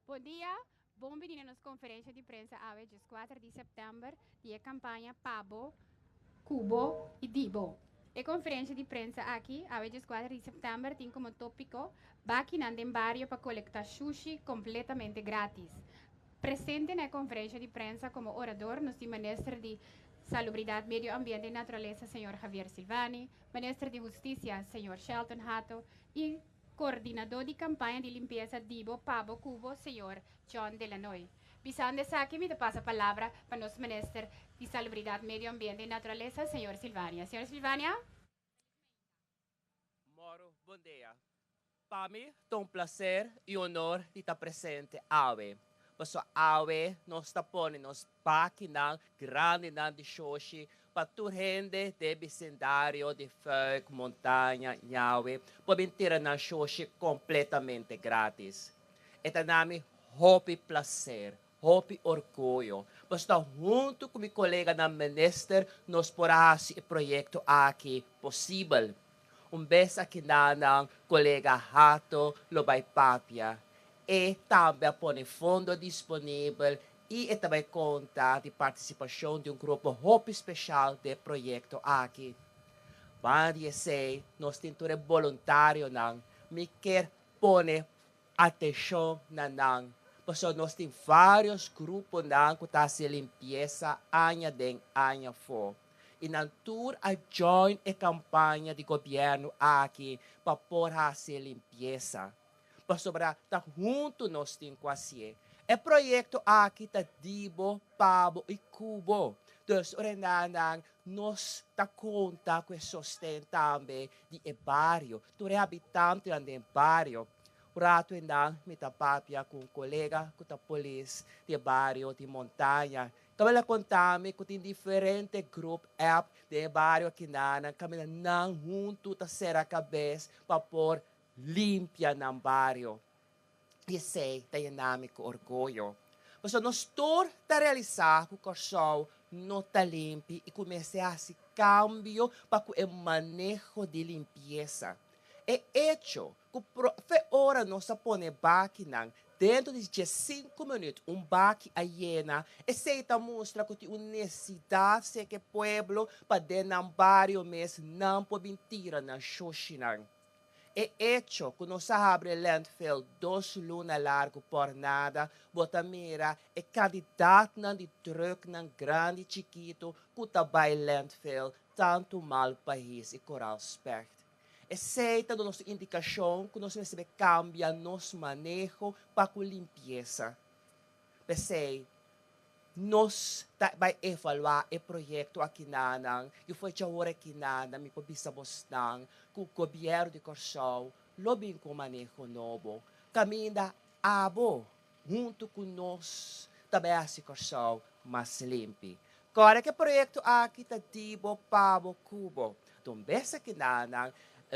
Bom dia, bem-vindo à nossa conferência de prensa AVE de 4 de setembro, de campanha Pabo, Cubo e Dibo. A conferência de prensa aqui, AVE de 4 de setembro, tem como tópico Baquinando em Barrio para coletar sushi completamente grátis. Presente na conferência de prensa como orador, nos ministro de Salubridade, Medio Ambiente e Natureza, Sr. Javier Silvani, ministro de Justiça, Sr. Shelton Hato, e coordenador de campanha de limpeza Dibo, Pabo, Cubo, Sr. John Delanoy. Pisando essa aqui, me passa a palavra para o nosso ministro de Salubridade, Medio Ambiente e Natureza, Sr. Silvania. Sr. Silvania? Moro, bom dia. Para mim, é um prazer e honor de estar presente aqui. Porque aqui nós estamos pondo nos páginas grandes de Xoxi para toda gente de vecindário, de Fug, montanha, Nhaue, para tirar na Xoxi completamente grátis. Este nome é prazer, é orgulho. Mas junto com meu colega na ministério, nós podemos fazer o projeto aqui possível. Beijo aqui na colega Rato Lobay Papia. E também põe fundo disponível e também conta de participação de grupo muito especial de projeto aqui. Para sei, nós temos voluntário não, me quer pôr atenção na não. Porque nós temos vários grupos não que estão limpeza ano de ano fora. E na tour a join a campanha de governo aqui para pôr fazer limpeza. Para sobrar, tá junto nós temos quase. É projeto aqui tá Dibo, Pabo e Cubo. Então, nós tá conta com o sustento também de bairro. Tu é habitante do bairro. O rato ainda me tá papia com um colega que tá polícia de bairro de montanha. Kami contame que tem diferentes grupos app de bairro aqui na kami não junto tá ser a cabeça para pôr limpia no bairro. E sei, tem dinâmico orgulho. Mas nós todos a realizar que o corção não está limpo e comecei a se cambio para o manejo de limpeza. É hecho que hora nós põe máquina dentro de 5 minutos, baque a hiena, e se mostra que tem uma necessidade que o povo para dentro do bairro mesmo não pode mentira na xoxina. É hecho que nós abre landfill 2 lunas largo por nada, bota mira, é candidato de truck grande chiquito, que também landfill, tanto mal país e coral spect. Aceita nossa indicação que nós recebemos cambia nosso manejo para a limpeza. Pensei, nós vai evaluar o projeto aqui na Nang, e foi já hora aqui na Nang, me pobisamos nang, que o governo de Corsol, lobbying com manejo novo, caminha abo, junto com nós, também a Corsol mais limpo. Agora que projeto aqui está Dibo, Pabo, Cubo, então, besa aqui na Nang,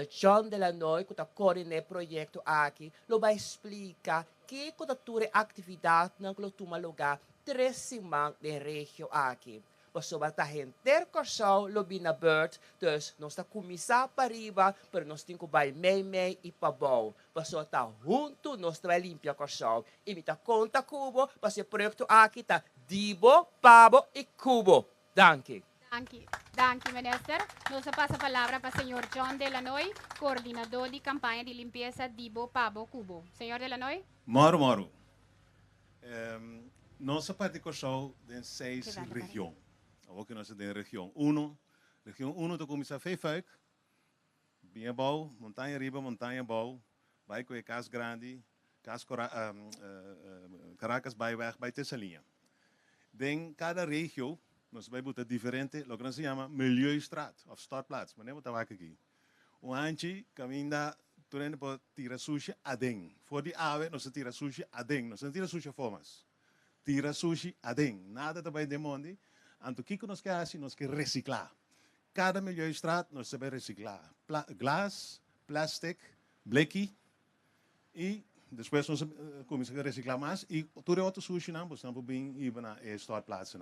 John Delanoy, que está coordenando o projeto aqui, lo vai explicar que toda atividade não toma lugar 3 semanas de região aqui. Mas sobre a gente ter corção, lobi na bird, dus nós está começar para riba, pero nós temos que vai meio e para bom. Mas só está junto, nós vai limpar corção. E me tá conta cubo, mas o projeto aqui está Dibo, Pabo e Cubo. Danke. Danke, ministro. Nós passa a palavra para o senhor John Delanoy, coordenador de campanha de limpeza Dibo, Pabo, Cubo. Senhor Delanoy? Moro. Nossa parte começou em 6 regiões. Ook nós temos a região 1. Região 1 está começando a feifak. Bem bom, montanha riba, montanha bom. Vai com a Cas Grande, Caracas, vai Tessalinha. Em cada região, nós vamos botar diferente, o que se chama milieustraat, ou startplaats. Mas não vou estar aqui. O antes, caminha, turendo para tirar sushi adem. For de ave, nós tira sushi adem. Nós não tira sushi formas. Tira sushi adem. Nada também de monde. Então, o que nós queremos? Nós queremos reciclar. Cada milieustraat, nós sabemos reciclar. Glas, plástico, bleque. E depois nós começamos a reciclar mais. E todo outro sushi, não, nós não podemos ir para a startplaats.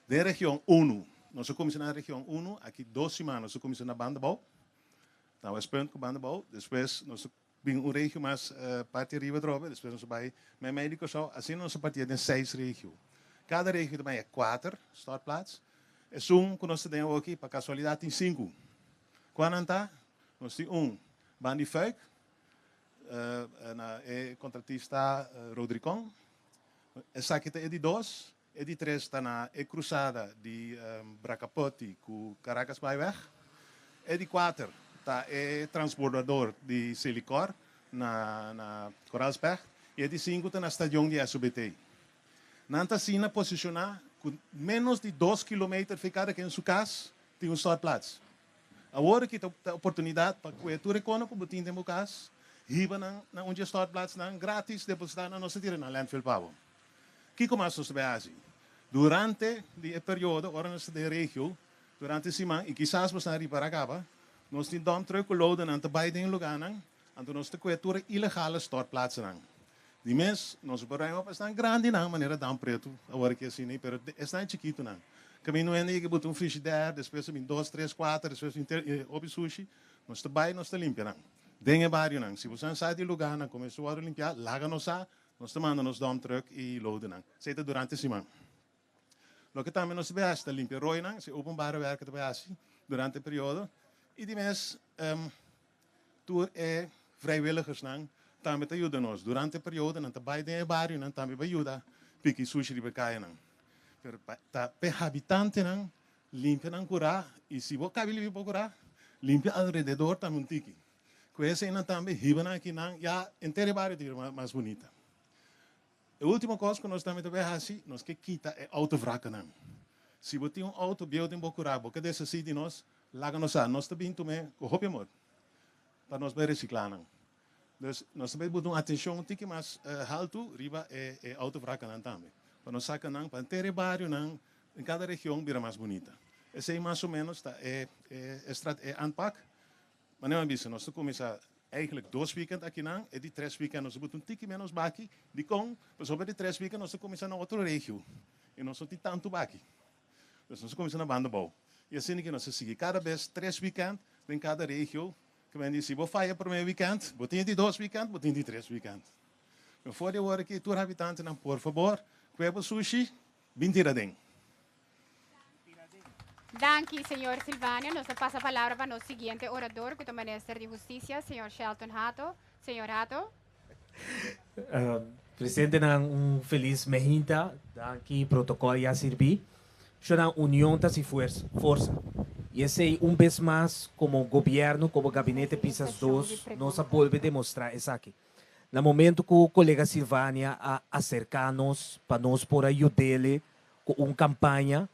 Da região 1, nós começamos na região 1, aqui 2 semanas, nós começamos na Bandebou. Então, é ponto com Bandebou. Depois, nós vamos região mais parte riba droga. Depois, nós vamos met médico só. Assim, nós partimos em 6 regiões. Cada região também é 4 startplaats. É que nós temos aqui, para casualidade, tem 5. Quando está, nós temos 1, Bandi Fuik, é contratista Rodricon. Essa aqui é de 2. E de 3 está na cruzada de Bracapoti com Caracas Byweg. E de 4 está transbordador de Silicor na Coralsberg. E de 5 está na estação de SBT. Nanta Sina posicionar com menos de 2 km ficar aqui em sua casa, tem um startplaats. Agora que tem a oportunidade para cobertura econômica, botin tem casa, riba na onde startplaats grátis, depositar na nossa tira na landfill Pavo. Que começa a saber assim? Durante o período, ora nós de região, durante a semana, e quizás nós na riba acaba, nós temos dom troco loaden aan te beide lugar, então nós temos cobertura ilegale startplaats. Die mens, nosso problema está grande, não, maneira de preto, agora que assim, mas está chiquito, não. Caminho é que botar frigideira, depois vem 2, 3, 4, depois vem sushi, nós trabalhamos, nós limpamos. Dengue barrio, não. Se você sai de lugar, não começou a limpar, larga nós mandamos nos dump truck e loaden, não. Seita durante a semana. Lo que também nós vemos está limpar roi, não, se openbare werken também assim, durante o período. E die mens, tour é vrijwilligers, não. Também te ajuda nós durante a período, não também tem barrio, não também ajuda, pique sushi de becaia, não. Pero per habitante, não, limpa não curar e se você cabe limpa curar, limpa ao redor também um tiki. Com essa ainda também riba aqui não, já inteiro barrio de mais bonita. A última coisa que nós também devemos fazer, nós que quita é autovraca, não. Se você tem auto building bocurar, porque dessa cidade nós laga nós também tomé com roupa amor, para nós bem reciclar, não. Dus nós também botamos atenção um pouco mais alto, riba é autovraca também. Para nós sacar não, para ter bairro não, em cada região vira mais bonita. Esse aí mais ou menos é aanpak. Mas não é isso, nós começamos eigenlijk 2 weekends aqui não, e de 3 weekends nós botamos um pouco menos baki, de com, sobre de 3 weekends nós começamos na outra região. E nós não temos tanto baki. Dus nós começamos na Bandebou. E assim que nós seguimos cada vez 3 weekends em cada região. Que men dice, vou fazer para o meu weekend, vou ter de 2 weekends, vou ter de 3 weekends. Mas fora de hora que tu habitante não, por favor, quebra sushi, bintiradem. Danke, senhor Silvânio. Nós passa a palavra para o nosso seguinte orador, que é o ministro de Justiça, senhor Shelton Hato. Senhor Hato. Presidente, feliz mehinta, aqui protocolo já servi. Já união está se força. E esse vez mais, como governo, como gabinete PISAS 2, nós volvemos a demonstrar isso aqui. No momento que o colega Silvânia acerca-nos para nós por ajudar com uma campanha,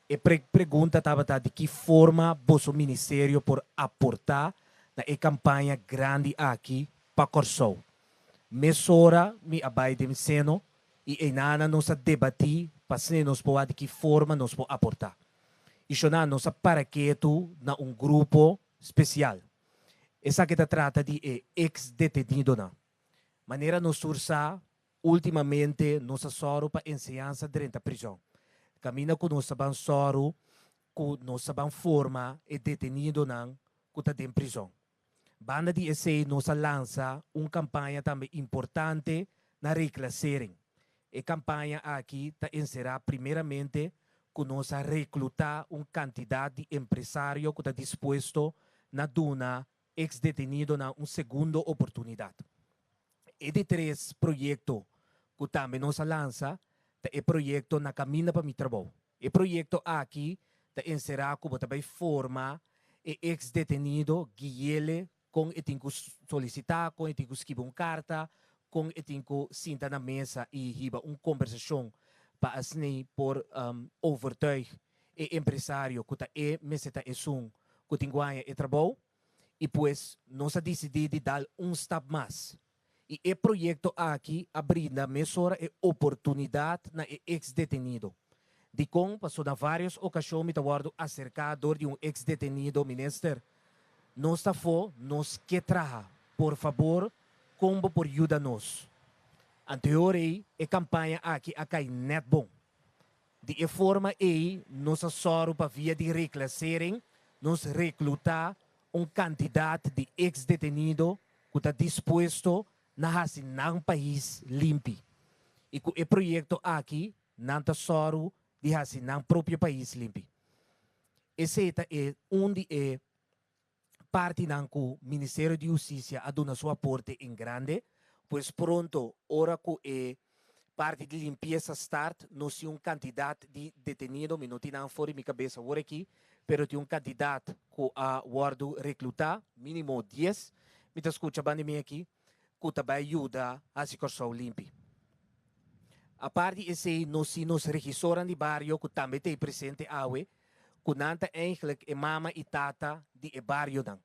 e pergunta de que forma o ministério por aportar na campanha grande aqui para Corsou. Mesora me abai de seno e enana nos debatir para se nos pode de que forma nos pode aportar. Isso não nos paraqueto na grupo especial. Essa que trata de ex-detenido na. Maneira nos sursa ultimamente nos soro para ensinança dentro da prisão. Camina com nos ban soro, com nos ban forma e detenido não, que está em prisão. Banda de esse nos lança uma campanha também importante na reclassering. A campanha aqui está encerrar primeiramente que nós reclutar uma quantidade de empresário que está disposto a dar ex-detenido na uma segunda oportunidade. E de 3 projetos que também nos lança, é projeto na caminho para mi trabalho. E projeto aqui está encerrar como também forma ex-detenido que ele com e tem que solicitar, com e tem que escrever uma carta, com e tem que sentar na mesa e riba uma conversação para assim por overtuig e empresário que está meseta que tem ganha e trabalho e pues nós decidimos dar step mais e o projeto aqui abrindo mesora e oportunidade na ex-detenido de como passou na várias ocasiões me guardo acercado de ex-detenido ministro nós está nos que traga por favor como por ajuda nos anterior a campanha aqui net bom. De forma aí, nós só para via de reclassering, nós reclutar candidato de ex-detenido que está disposto a assinar país limpo. E com o projeto aqui, não está só de assinar próprio país limpo. Esse é onde é parte que o Ministério de Justiça a dado seu aporte em grande, pois pronto, ora que parte de limpeza start, não se candidato de detenido, não tem fora minha cabeça agora aqui, pero tem candidato que a guardo reclutar, mínimo 10, me escuta bem aqui, que também ajuda a se correr limpo. A parte esse, nos registram de bairro que também tem presente awe, que nanta eigenlijk é mama e tata de bairro dan.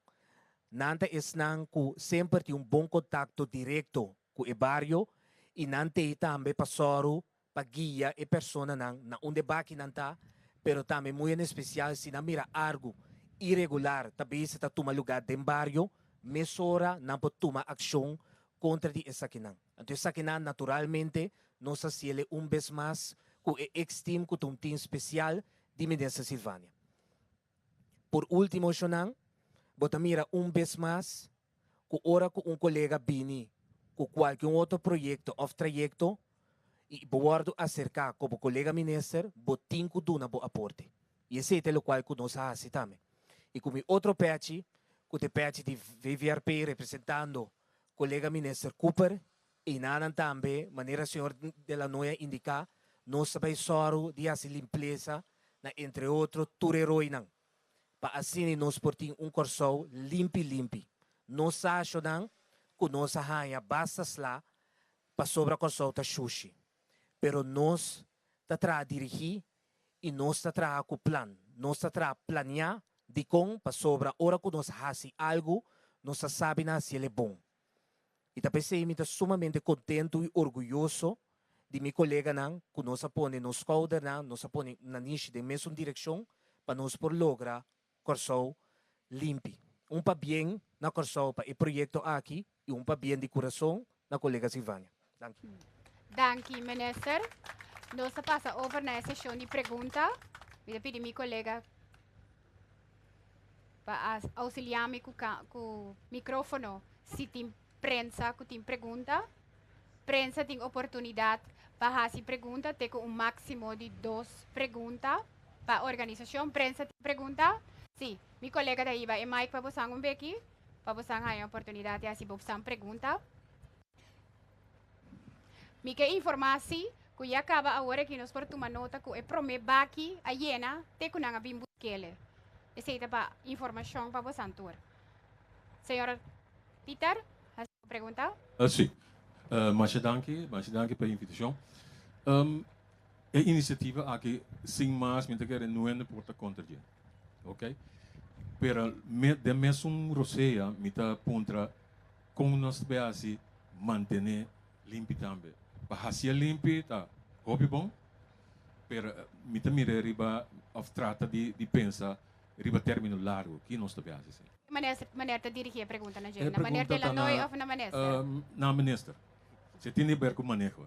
Nanta esnan que sempre tem bom contato direto com o bairro e nanta também passoro para guia e persona na onde baki nanta, pero também muito especial se na mira algo irregular, também se tá toma lugar de bairro, mesora não pode tomar ação contra de essa quinan. Então essa quinan naturalmente nós se ele vez mais com o ex-team com um team especial de Medessa Silvânia. Por último, Shonan, bota mira vez mais, que ora com colega Bini, com qualquer outro projeto ou trajecto, e bordo acerca como colega minister, botin que duna bo aporte. E esse é o qual que nós fazemos também. E com outro patch, com o patch de VVRP representando colega minister Cooper, e nanan também, maneira senhor de la noia indicar, nós sabemos só de fazer limpeza, entre outros, tureroinan. Para assim nós portim corso limpi. Nós achamos que nós arranha bastas lá para sobre a corso da sushi. Pero nós está dirigir e nós está com plan. Nós está planear de como para sobre a hora que nós fazemos algo, nós sabemos se ele é bom. E também sei que estou sumamente contente e orgulhoso de meu colega que nós põe nos coder, nós põe na niche de mesma direção para nós por lograr corso limpo. Para bem na corso para o projeto aqui e para bem de coração na colega Silvânia. Danke, minister. Nós passa over na sessão de pergunta. Eu pedi meu colega para auxiliar-me com o microfone. Se tem prensa que tem pergunta, prensa tem oportunidade para fazer pergunta, tem máximo de 2 perguntas para a organização. Prensa tem pergunta? Sim, meu colega daí vai Mike para você aqui, para você ter a oportunidade de fazer pergunta. Me quer informar se que já acaba agora que nós por tomar nota que é promê baki a Jena, tem que não bem busquele. Essa é para informação para você antor. Senhora Peter, a pergunta? Sim. Mas danke pela invitação. A iniciativa aqui, sim, mas me quer não é porta contra dia, ok? Pero de mesmo roceia, me tá contra como nós devemos manter limpo também. Para fazer limpo, tá, hobby bom, pero me tá mira riba of trata de pensar riba término largo que nós devemos fazer. Maneira de dirigir a pergunta na gente, na maneira de la noi ou na maneira? Na minister. Você tem de ver com o manejo.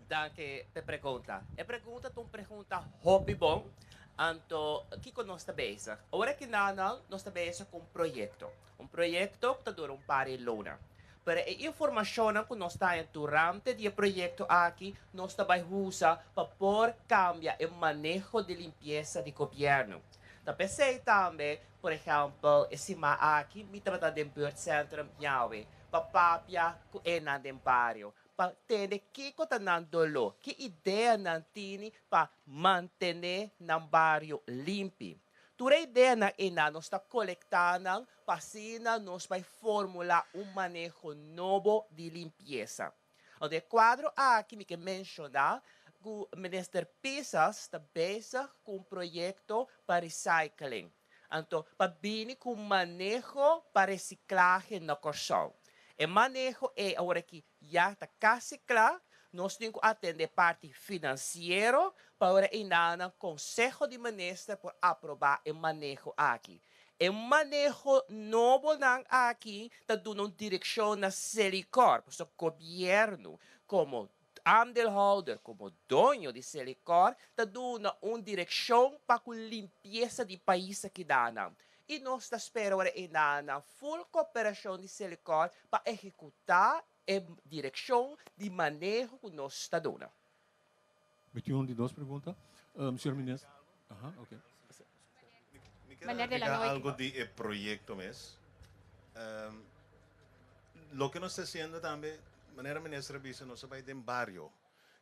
Danke te pergunta. E pergunta tu pergunta hobby bom. Anto, que nós está beza? Agora que nós está beza com projeto. Projeto que dura par de luna. Pero a informação que nós está durante o projeto aqui, nós também usa para por cambiar o manejo de limpeza de governo. Também sei também, por exemplo, esse aqui, me trata de Bird Center, Yawe, para papia com ena de barrio. Para ter que está nandolo, que ideia não tem para manter o barrio limpo. Toda ideia na ena nós está coletando para assim nós vai formular manejo novo de limpeza. O de quadro aqui me que mencionar que o Minister Pisas está bezig com projeto para recycling. Então, para vir com manejo para reciclagem na Corsol. O manejo é agora que já está quase claro, nós temos que atender parte financeira para o Conselho de Ministros para aprovar o manejo aqui. O manejo novo aqui está dando direção na Celicor, o governo, como aandeelhouder, como dono de Selicor, está dando uma direção para a limpeza do país aqui dana. E nós esperamos na full cooperação de Selicor para executar a direção de manejo que nós está dando. Met u die dos perguntas? Senhor ministro. Ajá, ok. Maneira de la Agregar noite. algo de proyecto mes. Lo que nos está haciendo también, manera ministra dice, no se va del barrio.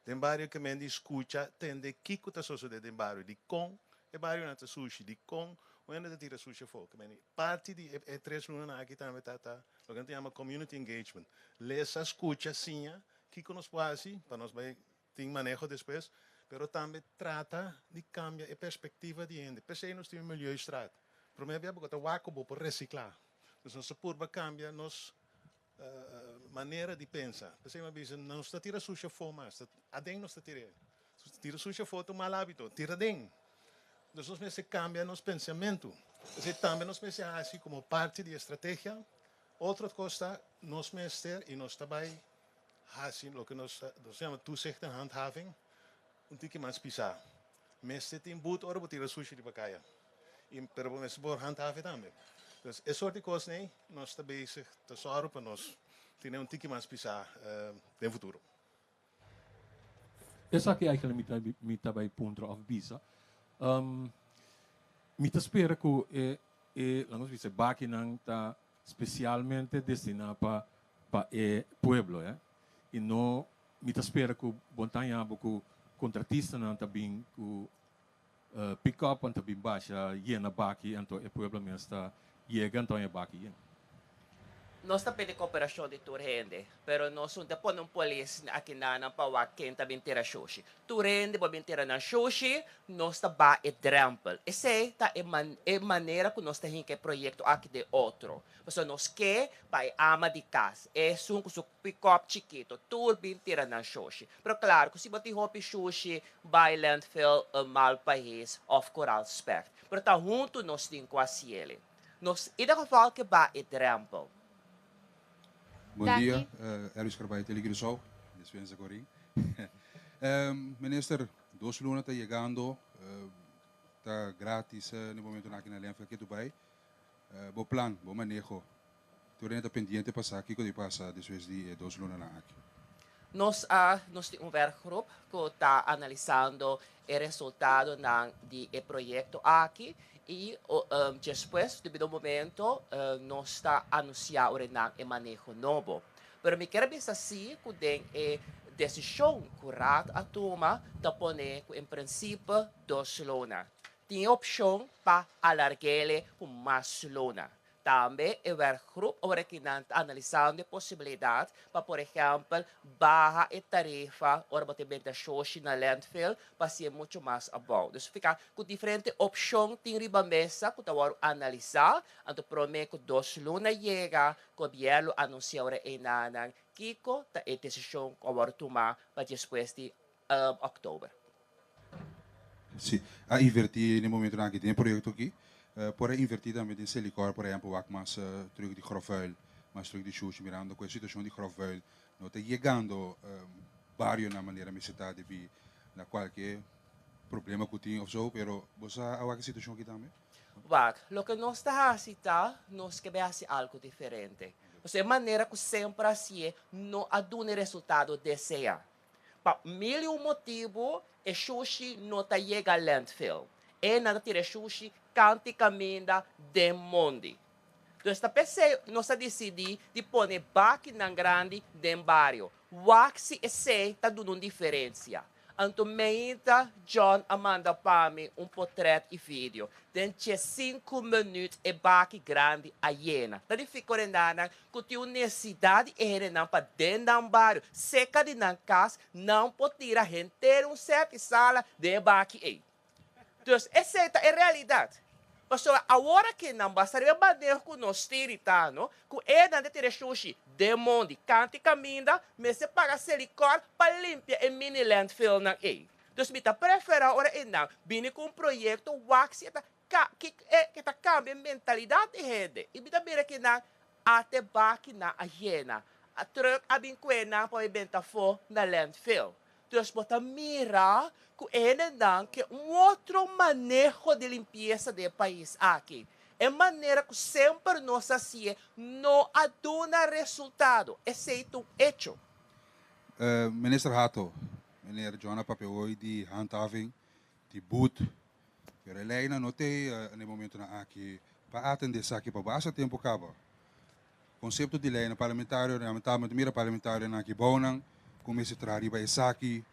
Del barrio que me escucha, tende kiko ta soso de barrio. Di con, e barrio na ta sushi, di con, onde te tira sushi folk. Parte di e tres luna aqui também tata, lo que a gente chama community engagement. Lesa escucha sinha, kiko nos quase, para nos vai ter manejo depois, pero também trata de cambiar a perspectiva de gente. Pensei nos tem melhor estrada. Para mim, é porque o waco por reciclar. Então, nossa curva cambia, nossa maneira de pensar. Pensei uma vez, não está tira suja fora, adem não está tira. Tira suja fora, mal hábito, tira adem. Então, nós cambia nosso pensamento. Então, também nós pensamos assim como parte da estratégia. Outra coisa, nós mestre e nós também assim, o que nós chamamos toezicht en handhaving, um tique mais pisar. Mestre tem boot ora botar sushi de bacaia. E pero mestre por handhaven também. Então, essa sorte de coisa, né? Nós está bezig, tá só para nós ter um tique mais pisar no futuro. Essa aqui é aquela mita by punto of visa. Mita espera que vamos dizer, baki nang ta especialmente destinada para o pueblo, e não mita espera que bontanha boku contratista não tá bem que pick up anta bem baixa na baki anto o pueblo mesmo está chega então é baki. Nós também temos cooperação de Turende, pero nós não temos um polícia aqui na Pawaken também ter a sushi. Turende pode ter na sushi, nós também é drempel. Essa é a maneira que nós temos que projeto aqui de outro. Porque nós quer para ama de casa, é um pick-up chiquito, tudo bem ter na sushi. Pero claro, se você tem sushi, by landfill, mal país, of coral spec. Pero tá junto nós temos quase ele. Nós, em geval que vai é drempel. Bom Daqui. dia, Elvis Carvalho, Telegrissol, dispensa Corim. Minister, 2 lunas está chegando, está grátis no momento aqui na Lenfa que tu vai. Bom plano, bom manejo. Tu ainda pendiente passar aqui, que passa depois de 2 lunas lá aqui. Nós temos werkgroep que está analisando o resultado do projeto aqui e depois, devido ao momento, nós está anunciando o manejo novo. Mas me quero pensar assim que tem a decisão correta a tomar de pôr, em princípio, 2 lonas. Tem opção para alargar com mais lonas. Também o werkgroep está analisando a possibilidade para, por exemplo, barra a tarifa ou batimento de sushi na landfill para ser muito mais bom. Então, fica com diferentes opções tem riba mesa que está analisar. Então, prometo que 2 lunas chega, o governo anuncia em nanang kiko a decisão que vai tomar para depois de outubro. Sim, a invertir no momento aqui tem projeto aqui. Porém, invertir também em Selicor, por exemplo, o mais terug de grofvuil, mais terug de sushi, mirando com a situação de grofvuil, não está chegando vários na maneira de cidade de na qualquer problema que tem ou so, pero você há uma situação aqui também? Wag, o que nós está fazendo, nós queremos fazer algo diferente. Ou maneira que sempre assim, não há um resultado desejado. Para mil motivo, o sushi não está chegando ao landfill. E nada tira sushi canti caminda de mundo. Então, esta pessoa nós decidimos de pôr baki na grande de barrio. Waxi e sei está dando diferença. Então, meita John Amanda Pami portrait e vídeo. Dentro 5 minutos e baki grande a hiena. Então, fica rendando que tem necessidade de para dentro do barrio. Seca de na casa, não pode tirar gente certo sala de baki. Então, essa é a realidade. Pessoal, a hora que não basta bater com nós tiritano, que é de ter sushi de mundo, cante caminda, mas se paga silicone para limpar e mini landfill na ei. Então, me prefere a hora e não, vim com projeto wax que cambia a mentalidade de gente. E me também que não, até baki na agena. A truck abing kwena pa ibenta fo na landfill. Dus bota mira que ele não que outro manejo de limpeza do país aqui. É maneira que sempre nós assim não aduna resultado, exceto um hecho. Minister Hato, meneer Joanna Papeoi, die handhaving, die boet, pero lei na notei no momento na aqui para atender aqui para baixa tempo acaba. Conceito de lei na parlamentário, realmente mira parlamentário na aqui bonang, como esse riba aqui,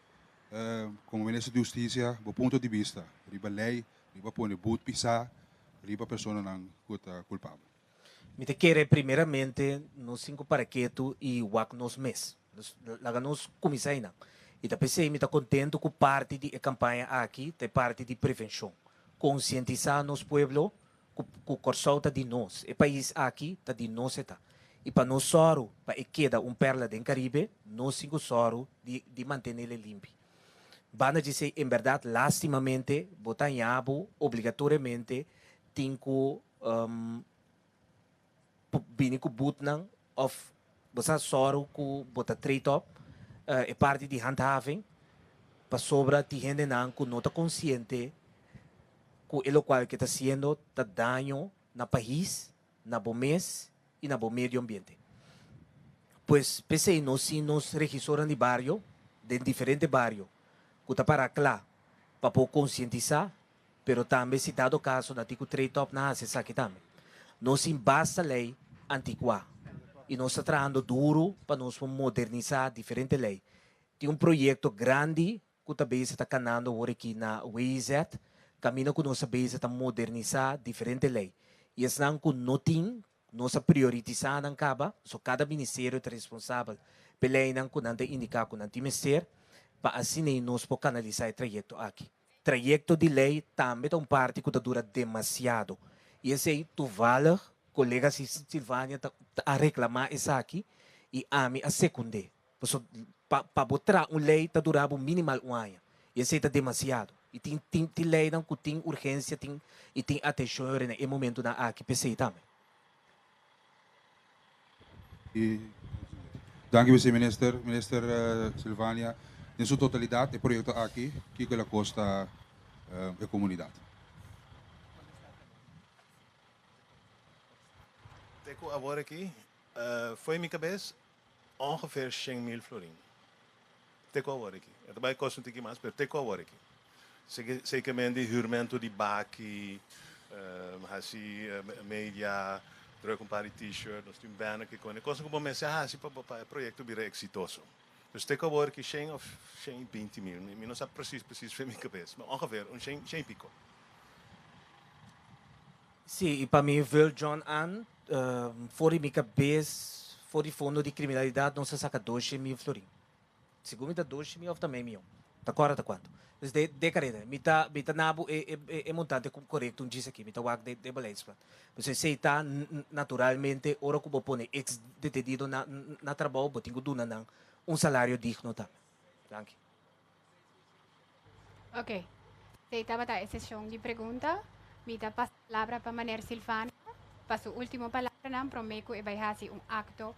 como ministro de Justiça, do ponto de vista, riba lei, riba pone boet pisa, riba pessoa não culpável. Me te querer primeiramente nos 5 paraquetos e wak nos mes. Laga nos comissaina. E ta pensei me tá contento com parte de campanha aqui, te parte de prevenção. Conscientizar nos pueblo, com corsolta de nós. E país aqui tá de nós eta. E para nós soro, para queda perla do Caribe, nós 5 soro de manter ele limpo. Bana dizer, em verdade, lastimamente, botar em abo, obrigatoriamente, tem que bini ku butnang of basta soro ku bota treatop e parte de handhaving para sobra ti gente nan ku nota consciente ku elo qual que está haciendo ta daño na país, na bomes e na bom medio ambiente. Pues pese nos regisoran de barrio, de diferente barrio, ku ta para lá para conscientizar, pero também se dado caso na tiku treatop na se saque também. Nós basta lei antiqua e nós estamos trabalhando duro para nós modernizar diferente lei. Tem projeto grande que também está canando aqui na WIZ, caminho que nós está modernizar diferente lei. E esse não que não tem, nós priorizar não acaba, só cada ministério é responsável pela lei não que não tem indicar que não tem ministério, para assim nós podemos canalizar o trajeto aqui. Trajeto de lei também é parte que dura demasiado. E esse aí, tu vale, colega Silvânia, a reclamar isso aqui, e a mim a secundar. Para botar uma lei, está durando minimal um ano. E esse aí está demasiado. E tem lei que tem urgência e tem atenção no momento na aqui, pensei também. E, dank u, minister Silvânia. Em sua totalidade, o projeto aqui, que ele custa a comunidade. Teco agora aqui, foi minha cabeça, ongeveer 100.000 florin. Teco agora aqui. Het bij kost um pouquinho mais, mas teco agora aqui. Zekermente huurmento de baki, hasi media, druk paar t-shirt, nós temos banner que quando kost como mensen hasi para o projeto vir exitoso. Dus teco agora aqui 100 of 120.000. Eu não sei precies foi minha cabeça, mas ongeveer 100 pico. Sim, e para mim, ver John Ann, fora minha cabeça, fora de fundo de criminalidade, não se saca 12.000 florim. Segundo, 12.000 ou também milhão. Tá correto quanto? Mas de carreira, me tá nabo é montante correto, diz aqui, me tá wag de balança. Você sei tá naturalmente, ora que vou pôr ex-detenido na trabalho, vou ter que dar salário digno também. Danke. Ok. Sei tava a sessão de pergunta. Mita pas palavra para Maner Silvânia. Para sua última palavra, não prometo que vai fazer acto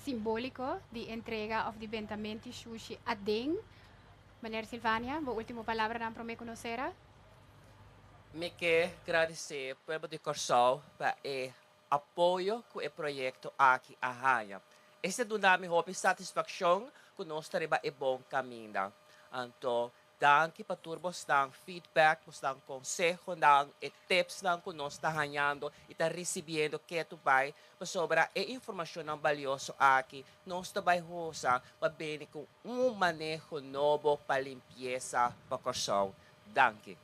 simbólico de entrega of de bentamento sushi a den. Maner Silvânia, a última palavra, não prometo não será. Me quero agradecer ao povo de Corsol para o apoio que o projeto aqui arranha. Esse é do nome de satisfação que nós teremos um bom caminho. Então, danke para turbos ng feedback, ng consejo, ng tips ng que nós está ganhando e está recebendo que tu vai sobre a informação valiosa aqui. Nós está vai usar para bem com manejo novo para limpeza para Corsol. Danke.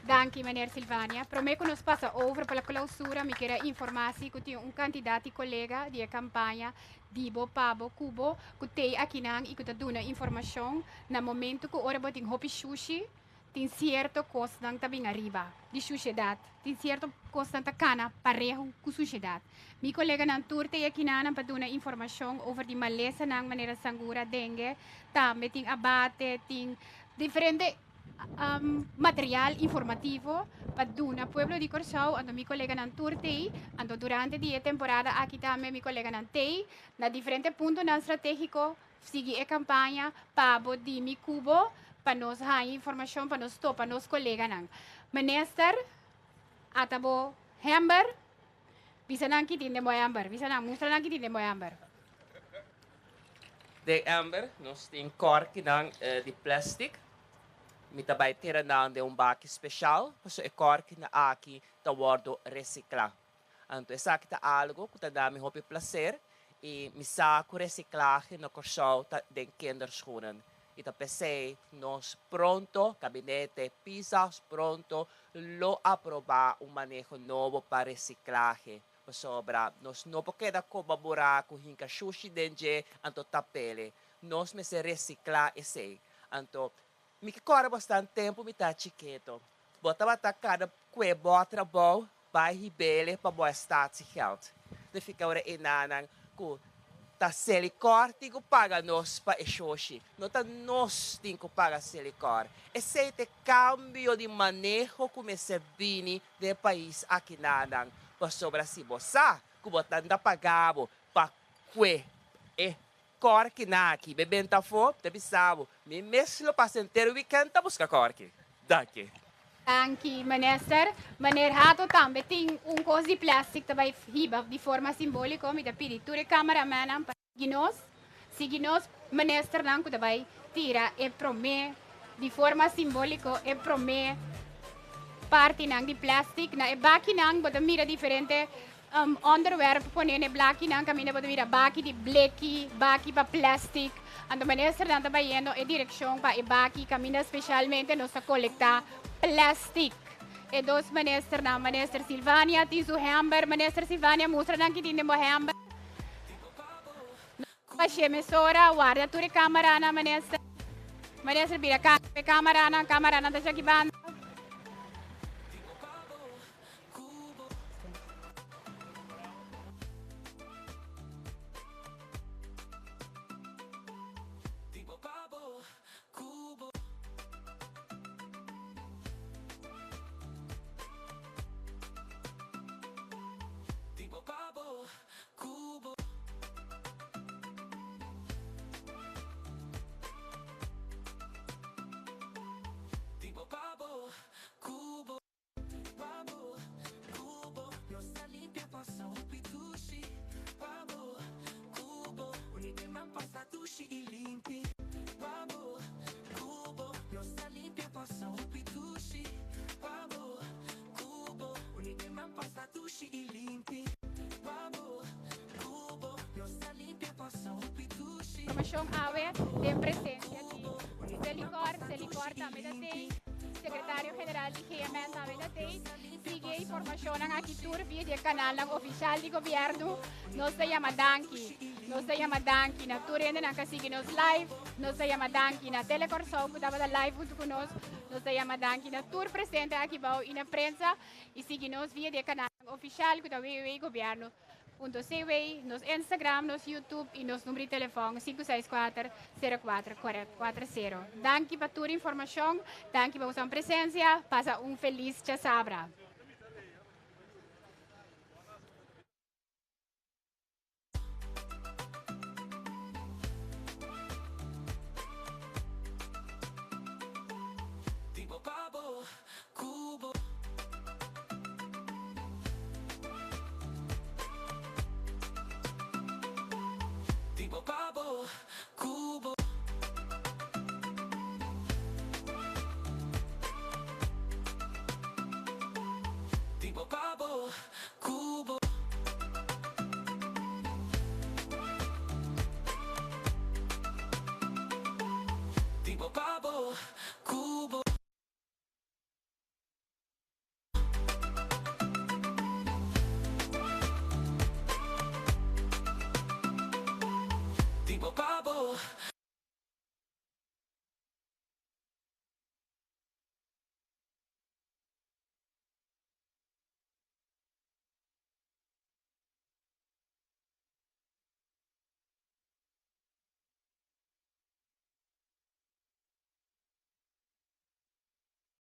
Danke, meneer Silvânia. Prometo que nos passa over para a clausura. Me quero informar se que tem candidato e colega de campanha Dibo, Pabo, Cubo, que tem aqui nang e que está dando informação no momento que ora botem hopi sushi, tem certo custo também arriba de sociedade, tem certo custo da cana parejo com sociedade. Mi colega nan turte aqui nang para dar informação over de maleza nang maneira sangura dengue, também tem abate, tem diferente material informativo para Duna, pueblo de Corsau, ando mi colega nan Turtei, ando durante die temporada aqui também mi colega nan Tei, na diferente punto nan estratégico, sigue a campanha Pabo di mi Cubo, para nos ha informação para nos topa nos colega nan. Minister, atabo Hamber, bisa nang kitin de Moyamber, bisa nang mustra nang kitin de Moyamber. De amber, nós tem cork de plástico. Mita vai ter de baque especial, porque é cork na aqui tá guardo reciclar. Então essa aqui tá algo que tá dando muito prazer e me saco reciclagem no corso tá de kinderschoenen. E tá pensei nós pronto, gabinete pisas pronto, lo aprovar manejo novo para reciclagem. Sobra, nós não podemos colaborar com hinka sushi denge anto tapele. Nós me se reciclar esse. Anto, me que corre bastante tempo me tá chiquito. Botava cada cuebo trabalho, vai ribele para boa status health. De fica ora enanang ku ta selicor tigo paga nós para sushi. Não tá nós tingo paga selicor. Esse é cambio de manejo como se vini de país aqui nanang. Sobre si bosa, que botando pagabo para que e corque naqui, bebenta fo, te bisabo, me mesmo para inteiro weekend tá buscar corque. Daqui. Anki, minister, meneer Hato também tem coisa de plástico também riba de forma simbólica, me dá pedir ture cameraman para seguir-nos, minister não que também tira e promete de forma simbólica e promete parte nang di plastic na baki nang bota mira diferente onderwerp ponen e blaki nang camina bota mira baki di baki pa plastic ando minister dan tabayeno e direction pa e baki camina specialmente no sa colecta plastic e dos minister na minister Silvania tisu Hamber minister Silvania mostra nang kitinde mo Hamber pa mesora guarda ture camera na minister bira camera na ta aqui banda. Informação AWE tem presença de Selicor também tem, secretário-geral de GMN também tem, sigue informação aqui tour via canal oficial do governo, nós chamamos Danki, na tour ainda não consegue nos live, nós chamamos Danki na telecorsão que estava live junto conosco, nós chamamos Danki na tour presente aqui e na prensa e sigue nos via canal oficial que estava o governo. .cw, nos Instagram, nos YouTube e nos número de telefone 564-04-440. Danke para toda a informação, danke para sua presença, passa feliz Sabra. Tipo